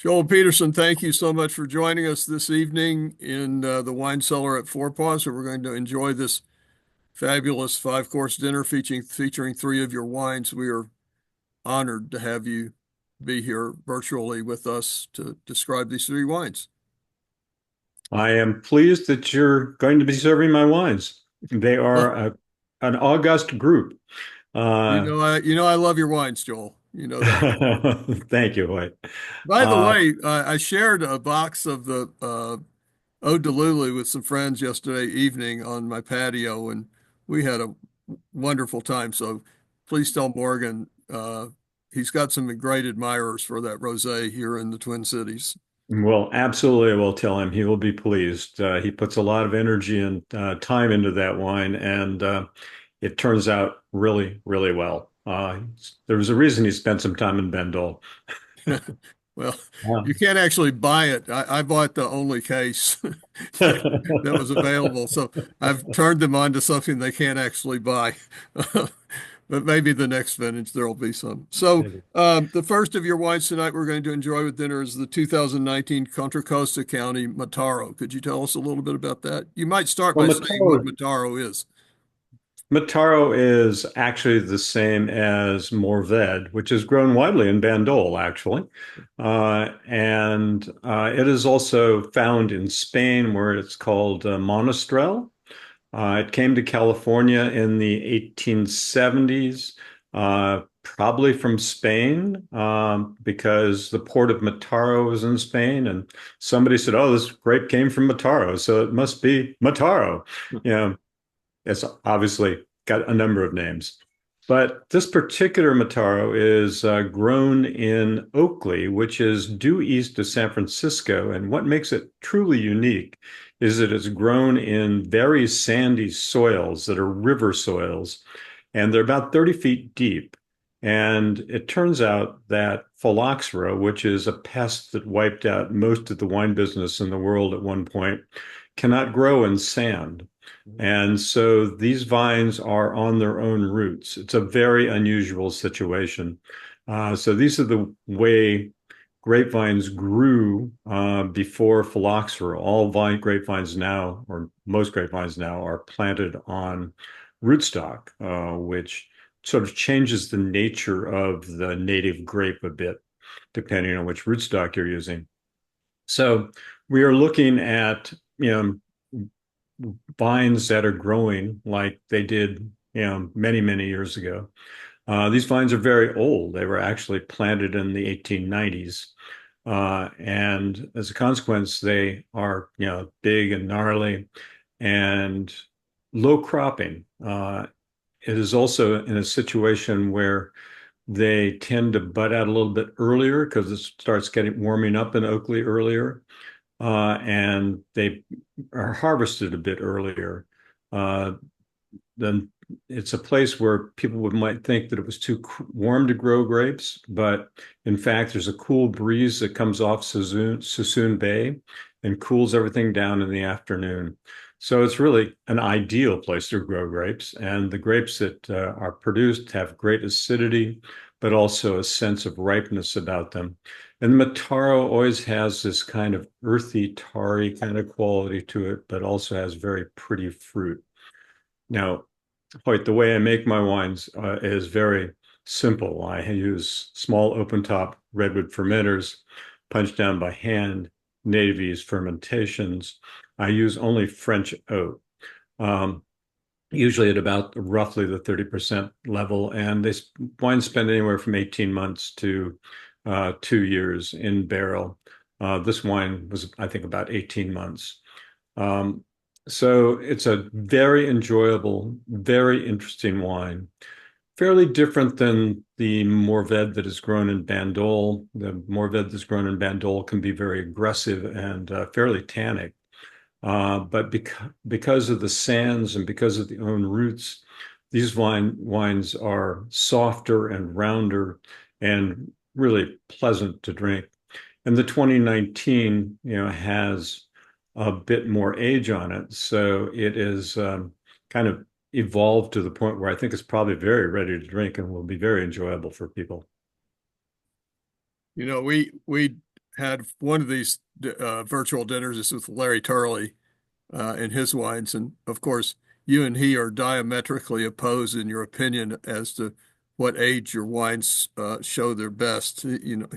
Joel Peterson, thank you so much for joining us this evening in the wine cellar at Four Paws. So we're going to enjoy this fabulous five-course dinner featuring three of your wines. We are honored to have you be here virtually with us to describe these three wines. I am pleased that you're going to be serving my wines. They are an august group. Uh, I love your wines, Joel. You know that. Thank you, White. By the Uh, way, I shared a box of the Eau de Lulu with some friends yesterday evening on my patio, and we had a wonderful time. So please tell Morgan he's got some great admirers for that rosé here in the Twin Cities. well, absolutely, I will tell him. He will be pleased. He puts a lot of energy and time into that wine, and it turns out really, really well. There was a reason he spent some time in Bandol. Well, you can't actually buy it. I bought the only case that was available, so I've turned them on to something they can't actually buy. But maybe the next vintage there'll be some. So, the first of your wines tonight we're going to enjoy with dinner is the 2019 Contra Costa County Mataro. Could you tell us a little bit about that? You might start Well, by saying what Mataro is. Mataro is actually the same as Mourvèdre, which is grown widely in Bandol, actually. And it is also found in Spain, where it's called Monastrell. It came to California in the 1870s, probably from Spain, because the port of Mataro was in Spain. And somebody said, "Oh, this grape came from Mataro, so it must be Mataro." You know, it's obviously got a number of names. But this particular Mataro is grown in Oakley, which is due east of San Francisco. And what makes it truly unique is that it's grown in very sandy soils that are river soils, and they're about 30 feet deep. And it turns out that phylloxera, which is a pest that wiped out most of the wine business in the world at one point, cannot grow in sand. And so these vines are on their own roots. It's a very unusual situation. So these are the way grapevines grew before phylloxera. All grapevines now, or most grapevines now, are planted on rootstock, which sort of changes the nature of the native grape a bit, depending on which rootstock you're using. So we are looking at, vines that are growing like they did, many, many years ago. These vines are very old. They were actually planted in the 1890s. And as a consequence, they are, big and gnarly and low cropping. It is also in a situation where they tend to bud out a little bit earlier because it starts getting warming up in Oakley earlier, and they are harvested a bit earlier. Uh, then it's a place where might think that it was too warm to grow grapes, but in fact, there's a cool breeze that comes off Suisun Bay and cools everything down in the afternoon. So it's really an ideal place to grow grapes. And the grapes that are produced have great acidity, but also a sense of ripeness about them. And Mataro always has this kind of earthy, tarry kind of quality to it, but also has very pretty fruit. Now, Hoyt, the way I make my wines is very simple. I use small open top redwood fermenters, punched down by hand, native yeast fermentations. I use only French oak, um, usually at about roughly the 30% level. And this wines spend anywhere from 18 months to 2 years in barrel. This wine was, I think, about 18 months. Um, so it's a very enjoyable, very interesting wine. Fairly different than the Mourvèdre that is grown in Bandol. The Mourvèdre that's grown in Bandol can be very aggressive and fairly tannic. But because of the sands and because of the own roots, these wines are softer and rounder and really pleasant to drink. And the 2019, has a bit more age on it, so it is kind of evolved to the point where I think it's probably very ready to drink and will be very enjoyable for people. We had one of these virtual dinners. This with Larry Turley and his wines, and of course, you and he are diametrically opposed in your opinion as to what age your wines show their best. You know,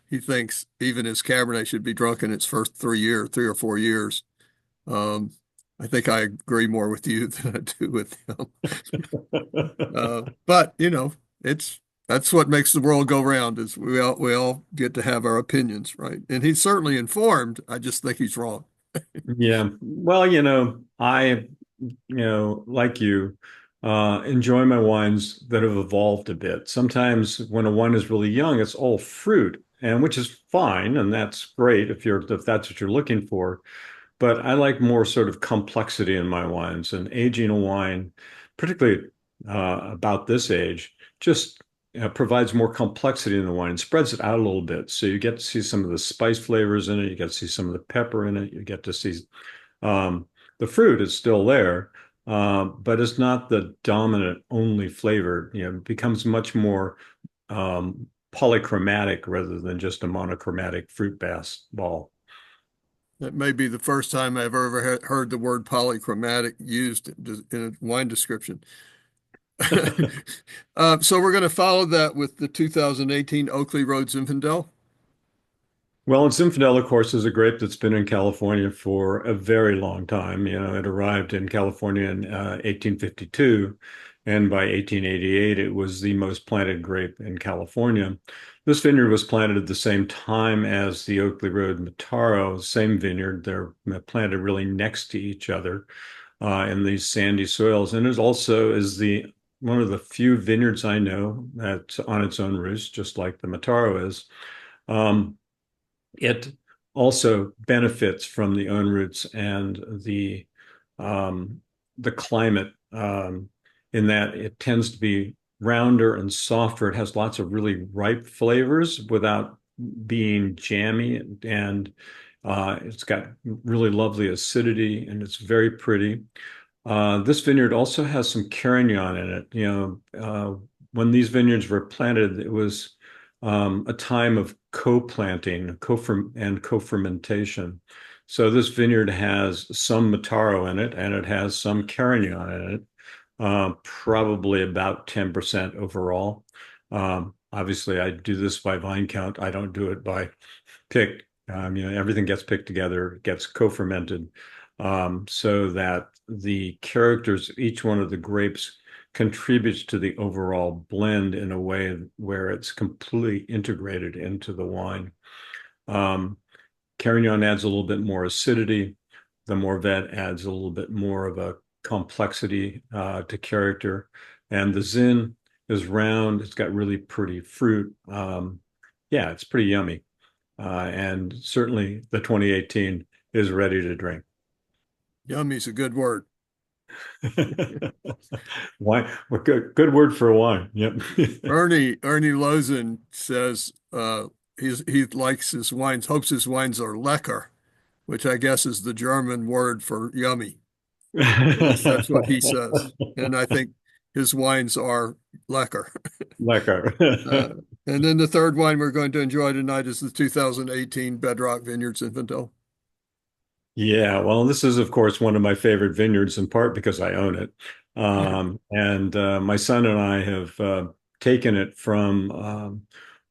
he thinks even his Cabernet should be drunk in its first 3 year, 3 or 4 years. Um, I think I agree more with you than I do with him. But you know, it's that's what makes the world go round is we all get to have our opinions, right? And he's certainly informed. I just think he's wrong. Yeah. Well, like you, enjoy my wines that have evolved a bit. Sometimes when a wine is really young, it's all fruit, and which is fine, and that's great if that's what you're looking for. But I like more sort of complexity in my wines, and aging a wine, particularly about this age, just provides more complexity in the wine, spreads it out a little bit. So you get to see some of the spice flavors in it, you get to see some of the pepper in it, you get to see um, the fruit is still there, but it's not the dominant only flavor. It becomes much more polychromatic rather than just a monochromatic fruit ball. That may be the first time I've ever heard the word polychromatic used in a wine description. So we're going to follow that with the 2018 Oakley Road Zinfandel. Well, and Zinfandel, of course, is a grape that's been in California for a very long time. It arrived in California in 1852, and by 1888, it was the most planted grape in California. This vineyard was planted at the same time as the Oakley Road Mataro, same vineyard. They're planted really next to each other in these sandy soils, and it also is the one of the few vineyards I know that's on its own roost, just like the Mataro is. Um, it also benefits from the own roots and um, the climate in that it tends to be rounder and softer. It has lots of really ripe flavors without being jammy, and it's got really lovely acidity and it's very pretty. This vineyard also has some Carignan in it. When these vineyards were planted, it was a time of co-planting, and co-fermentation. So this vineyard has some Mataro in it, and it has some Carignan in it, probably about 10% overall. Obviously, I do this by vine count. I don't do it by pick. Everything gets picked together, gets co-fermented, so that the characters of each one of the grapes contributes to the overall blend in a way where it's completely integrated into the wine. Um, Carignan adds a little bit more acidity. The Morvet adds a little bit more of a complexity to character. And the Zin is round. It's got really pretty fruit. Yeah, it's pretty yummy. And certainly the 2018 is ready to drink. Yummy's a good word. Wine, well, good word for a wine. Yep. Ernie Lozen says he likes his wines, hopes his wines are lecker, which I guess is the German word for yummy. At least that's what he says. And I think his wines are lecker. Lekker. Uh, and then the third wine we're going to enjoy tonight is the 2018 Bedrock Vineyards Zinfandel. Yeah, well, this is, of course, one of my favorite vineyards in part because I own it. And my son and I have taken it from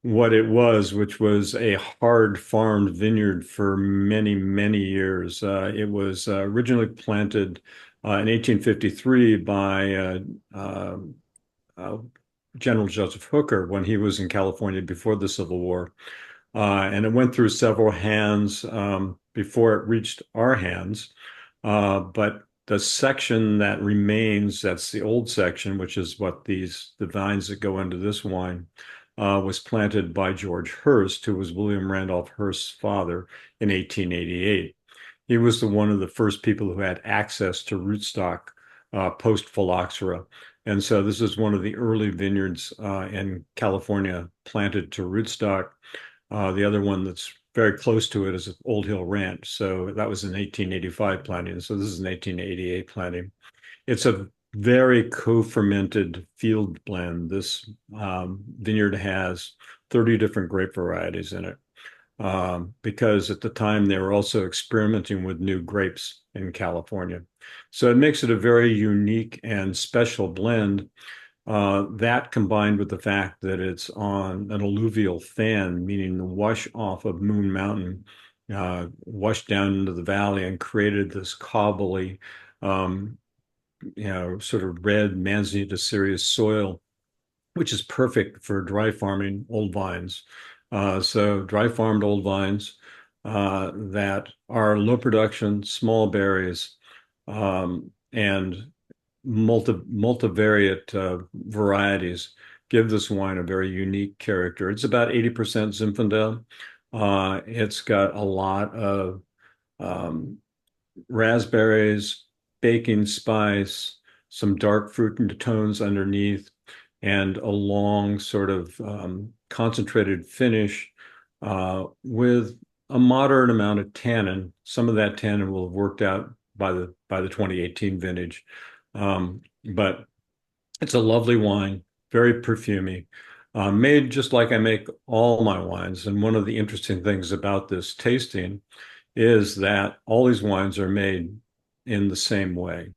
what it was, which was a hard farmed vineyard for many, many years. It was originally planted in 1853 by uh, General Joseph Hooker when he was in California before the Civil War. And it went through several hands before it reached our hands. But the section that remains, that's the old section, which is what the vines that go into this wine, was planted by George Hurst, who was William Randolph Hearst's father in 1888. He was one of the first people who had access to rootstock post phylloxera. And so this is one of the early vineyards in California planted to rootstock. The other one that's very close to it is Old Hill Ranch. So that was an 1885 planting. So this is an 1888 planting. It's a very co-fermented field blend. This vineyard has 30 different grape varieties in it. because at the time they were also experimenting with new grapes in California. So it makes it a very unique and special blend. That combined with the fact that it's on an alluvial fan, meaning the wash off of Moon Mountain washed down into the valley and created this cobbly, um, sort of red Manzanita cereus soil, which is perfect for dry farming old vines. So dry farmed old vines that are low production, small berries, and multivariate varieties give this wine a very unique character. It's about 80% Zinfandel. It's got a lot of um, raspberries, baking spice, some dark fruit tones underneath, and a long sort of concentrated finish with a moderate amount of tannin. Some of that tannin will have worked out by the 2018 vintage. But it's a lovely wine, very perfumey, made just like I make all my wines. And one of the interesting things about this tasting is that all these wines are made in the same way,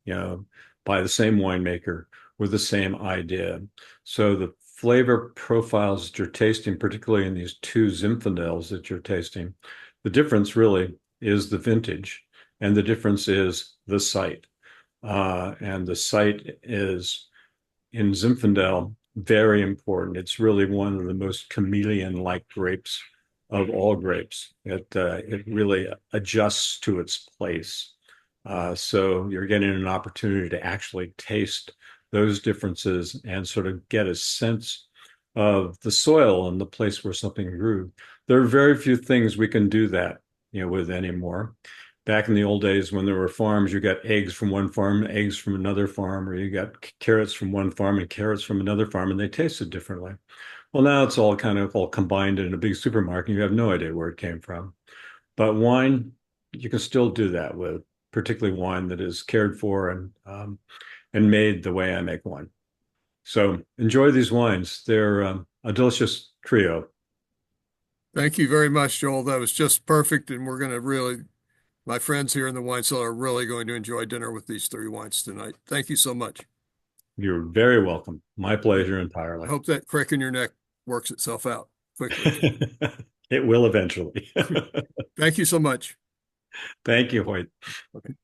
you know, by the same winemaker with the same idea. So the flavor profiles that you're tasting, particularly in these two Zinfandels that you're tasting, the difference really is the vintage, and the difference is the site. And the site is in Zinfandel very important. It's really one of the most chameleon-like grapes of all grapes. It really adjusts to its place. So you're getting an opportunity to actually taste those differences and sort of get a sense of the soil and the place where something grew. There are very few things we can do that, with anymore. Back in the old days when there were farms, you got eggs from one farm, eggs from another farm, or you got carrots from one farm and carrots from another farm, and they tasted differently. Well, now it's all kind of all combined in a big supermarket. You have no idea where it came from. But wine, you can still do that with, particularly wine that is cared for and made the way I make wine. So enjoy these wines. They're a delicious trio. Thank you very much, Joel. That was just perfect. And we're going to really, my friends here in the wine cellar are really going to enjoy dinner with these three wines tonight. Thank you so much. You're very welcome. My pleasure I entirely. hope that crick in your neck works itself out quickly. It will eventually. Thank you so much. Thank you, Hoyt. Okay.